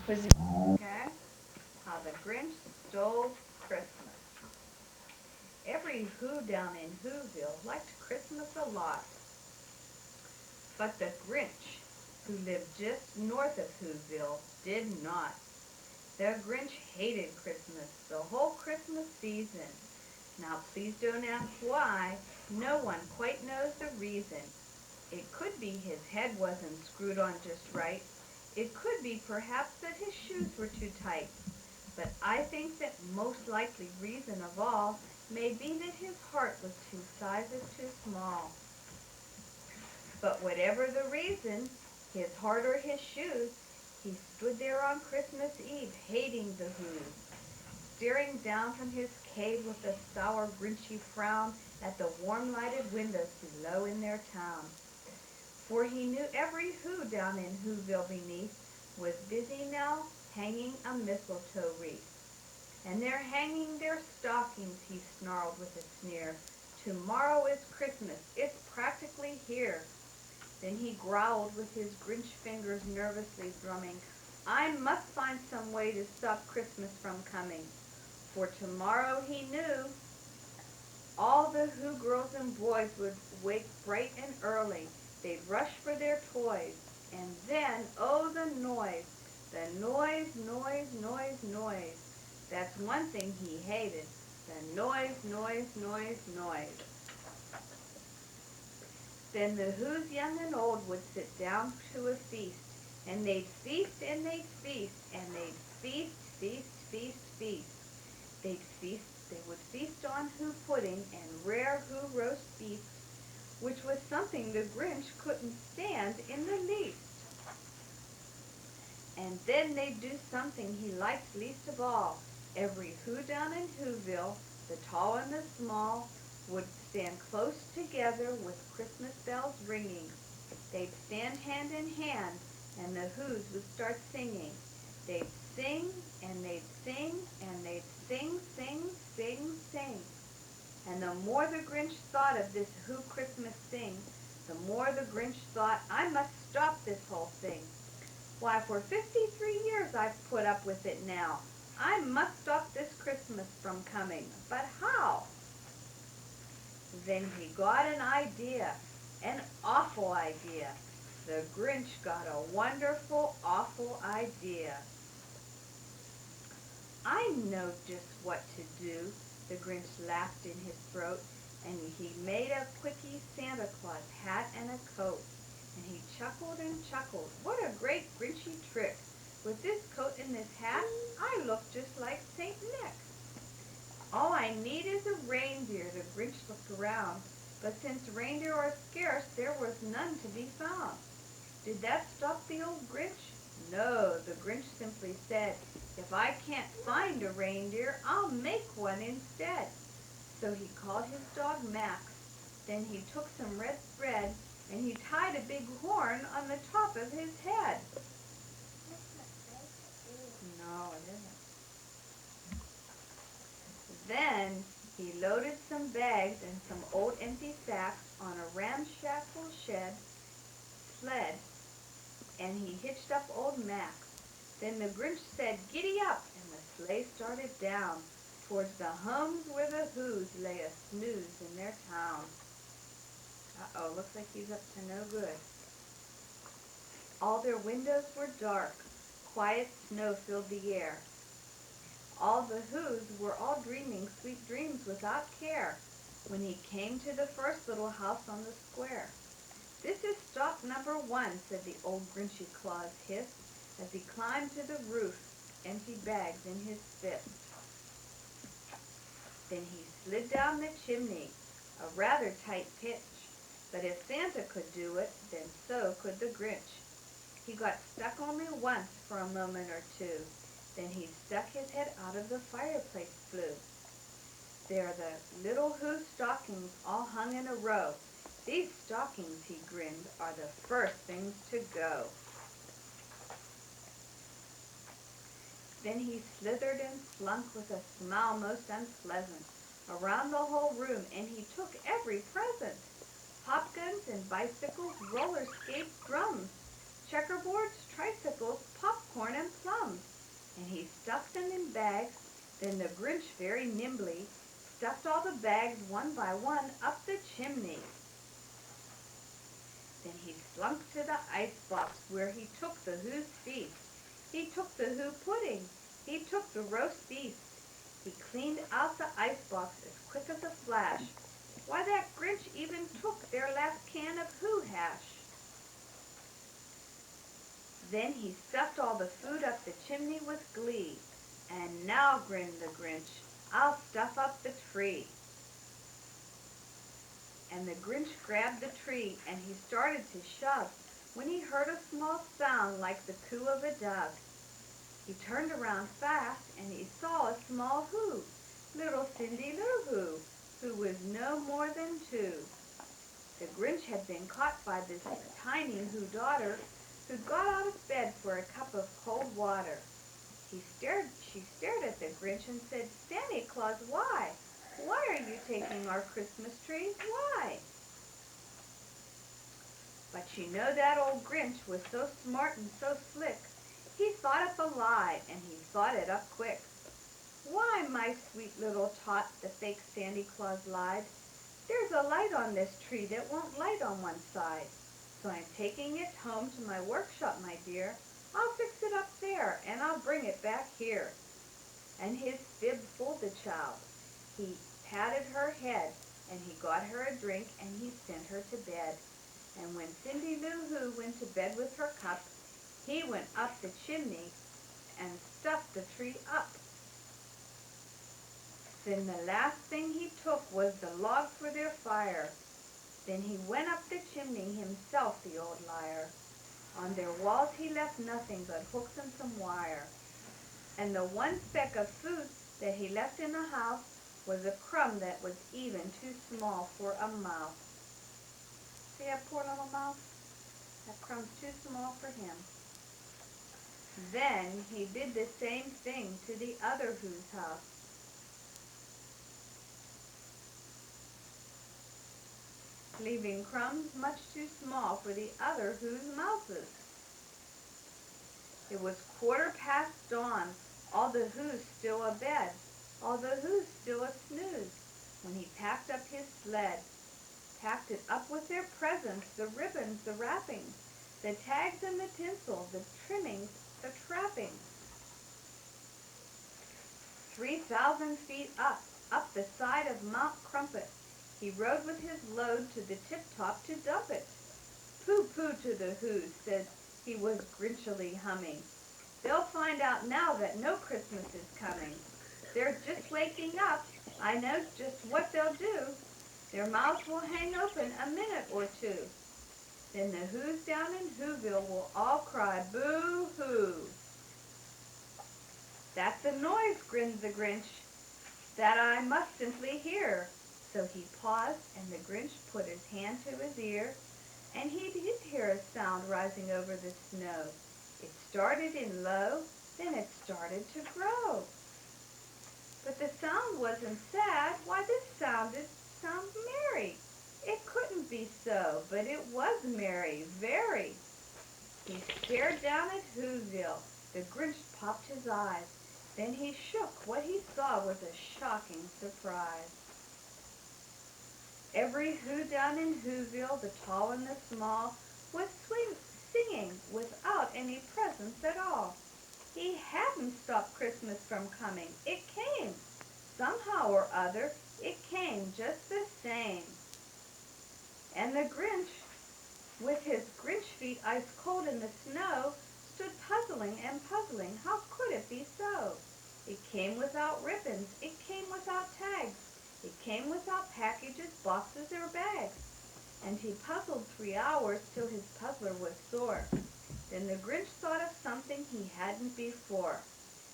Was okay? How the Grinch Stole Christmas. Every Who down in Whoville liked Christmas a lot, but the Grinch, who lived just north of Whoville, did not. The Grinch hated Christmas the whole Christmas season. Now please don't ask why. No one quite knows the reason. It could be his head wasn't screwed on just right. It could be perhaps that his shoes were too tight. But I think that most likely reason of all may be that his heart was 2 sizes too small. But whatever the reason, his heart or his shoes, he stood there on Christmas Eve hating the Who's, staring down from his cave with a sour, grinchy frown at the warm-lighted windows below in their town. For he knew every Who down in Whoville beneath was busy now hanging a mistletoe wreath. And they're hanging their stockings, he snarled with a sneer. Tomorrow is Christmas, it's practically here. Then he growled with his Grinch fingers nervously drumming. I must find some way to stop Christmas from coming. For tomorrow, he knew, all the Who girls and boys would wake bright and early. They'd rush for their toys. And then, oh, the noise. The noise, noise, noise, noise. That's one thing he hated. The noise, noise, noise, noise. Then the Who's young and old would sit down to a feast. And they'd feast and they'd feast. And they'd feast, feast, feast, feast. They would feast on Who pudding and rare Who roast beef, which was something the Grinch couldn't stand in the least. And then they'd do something he liked least of all. Every Who down in Whoville, the tall and the small, would stand close together with Christmas bells ringing. They'd stand hand in hand, and the Who's would start singing. They'd sing, and they'd sing, and they'd sing, sing, sing, sing. And the more the Grinch thought of this Who Christmas sing, the more the Grinch thought, I must stop this whole thing. Why, for 53 years I've put up with it now. I must stop this Christmas from coming. But how? Then he got an idea, an awful idea. The Grinch got a wonderful, awful idea. I know just what to do, the Grinch laughed in his throat, and he made a quickie Santa Claus hat and a coat. And he chuckled and chuckled. What a great Grinchy trick. With this coat and this hat, I look just like St. Nick. All I need is a reindeer, the Grinch looked around. But since reindeer are scarce, there was none to be found. Did that stop the old Grinch? No, the Grinch simply said, if I can't find a reindeer, I'll make one instead. So he called his dog Max. Then he took some red thread and he tied a big horn on the top of his head. No, it isn't. Then he loaded some bags and some old empty sacks on a ramshackle sled, and he hitched up old Max. Then the Grinch said, giddy up, and the sleigh started down towards the homes where the Who's lay a snooze in their town. Uh-oh, looks like he's up to no good. All their windows were dark. Quiet snow filled the air. All the Who's were all dreaming sweet dreams without care when he came to the first little house on the square. This is stop number 1, said the old Grinchy Claus hiss, as he climbed to the roof, empty bags in his fist. Then he slid down the chimney, a rather tight pitch. But if Santa could do it, then so could the Grinch. He got stuck only once for a moment or two. Then he stuck his head out of the fireplace flue. There the little Who stockings all hung in a row. These stockings, he grinned, are the first things to go. Then he slithered and slunk with a smile most unpleasant around the whole room, and he took every present. Pop guns and bicycles, roller skates, drums, checkerboards, tricycles, popcorn, and plums. bags. Then the Grinch very nimbly stuffed all the bags one by one up the chimney. Then he slunk to the ice box where he took the Who's feast. He took the Who pudding. He took the roast beef. He cleaned out the ice box as quick as a flash. Why, that Grinch even took their last can of Who hash. Then he stuffed all the food up the chimney with glee. And now, grinned the Grinch, I'll stuff up the tree. And the Grinch grabbed the tree and he started to shove when he heard a small sound like the coo of a dove. He turned around fast and he saw a small Who, little Cindy Lou who was no more than 2. The Grinch had been caught by this tiny Who daughter who got out of bed for a cup of cold water. She stared at the Grinch and said, Santa Claus, why? Why are you taking our Christmas tree? Why? But you know that old Grinch was so smart and so slick. He thought up a lie, and he thought it up quick. Why, my sweet little tot, the fake Santa Claus lied. There's a light on this tree that won't light on one side. So I'm taking it home to my workshop, my dear. I'll fix it up there, and I'll bring it back here. And his fib fooled the child. He patted her head, and he got her a drink, and he sent her to bed. And when Cindy Lou Who went to bed with her cup, he went up the chimney and stuffed the tree up. Then the last thing he took was the log for their fire. Then he went up the chimney himself, the old liar. On their walls he left nothing but hooks and some wire. And the one speck of food that he left in the house was a crumb that was even too small for a mouse. See that poor little mouse? That crumb's too small for him. Then he did the same thing to the other Who's house. Leaving crumbs much too small for the other Who's mouses. It was 1/4 dawn, all the Who's still abed, all the Who's still a-snooze, when he packed up his sled, packed it up with their presents, the ribbons, the wrappings, the tags and the tinsel, the trimmings, the trappings. 3,000 feet up the side of Mount Crumpet, he rode with his load to the tip-top to dump it. Pooh-pooh to the Who's, said he was grinchily humming. They'll find out now that no Christmas is coming. They're just waking up. I know just what they'll do. Their mouths will hang open a minute or two. Then the Who's down in Whoville will all cry, boo-hoo. That's a noise, grinned the Grinch, that I must simply hear. So he paused, and the Grinch put his hand to his ear, and he did hear a sound rising over the snow. It started in low, then it started to grow. But the sound wasn't sad. Why, this sound merry. It couldn't be so, but it was merry, very. He stared down at Whoville. The Grinch popped his eyes. Then he shook. What he saw was a shocking surprise. Every Who down in Whoville, the tall and the small, was singing without any presents at all. He hadn't stopped Christmas from coming. It came. Somehow or other, it came just the same. And the Grinch, with his Grinch feet ice cold in the snow, stood puzzling and puzzling. How could it be so? It came without ribbons. It came without tags. It came without packages, boxes, or bags. And he puzzled 3 hours till his puzzler was sore. Then the Grinch thought of something he hadn't before.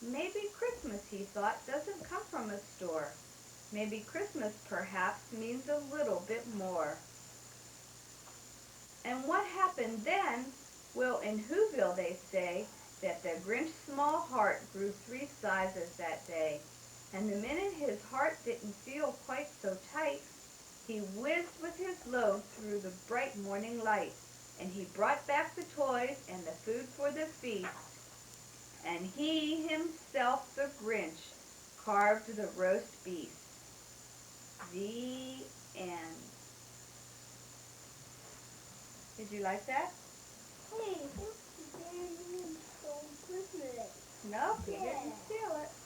Maybe Christmas, he thought, doesn't come from a store. Maybe Christmas, perhaps, means a little bit more. And what happened then? Well, in Whoville they say that the Grinch's small heart grew 3 sizes that day. And the minute his heart didn't feel quite so tight, he whizzed with his load through the bright morning light, and he brought back the toys and the food for the feast. And and he himself, the Grinch, carved the roast beef. The end. Did you like that? Hey, it's very so Christmas. Nope, you didn't steal it.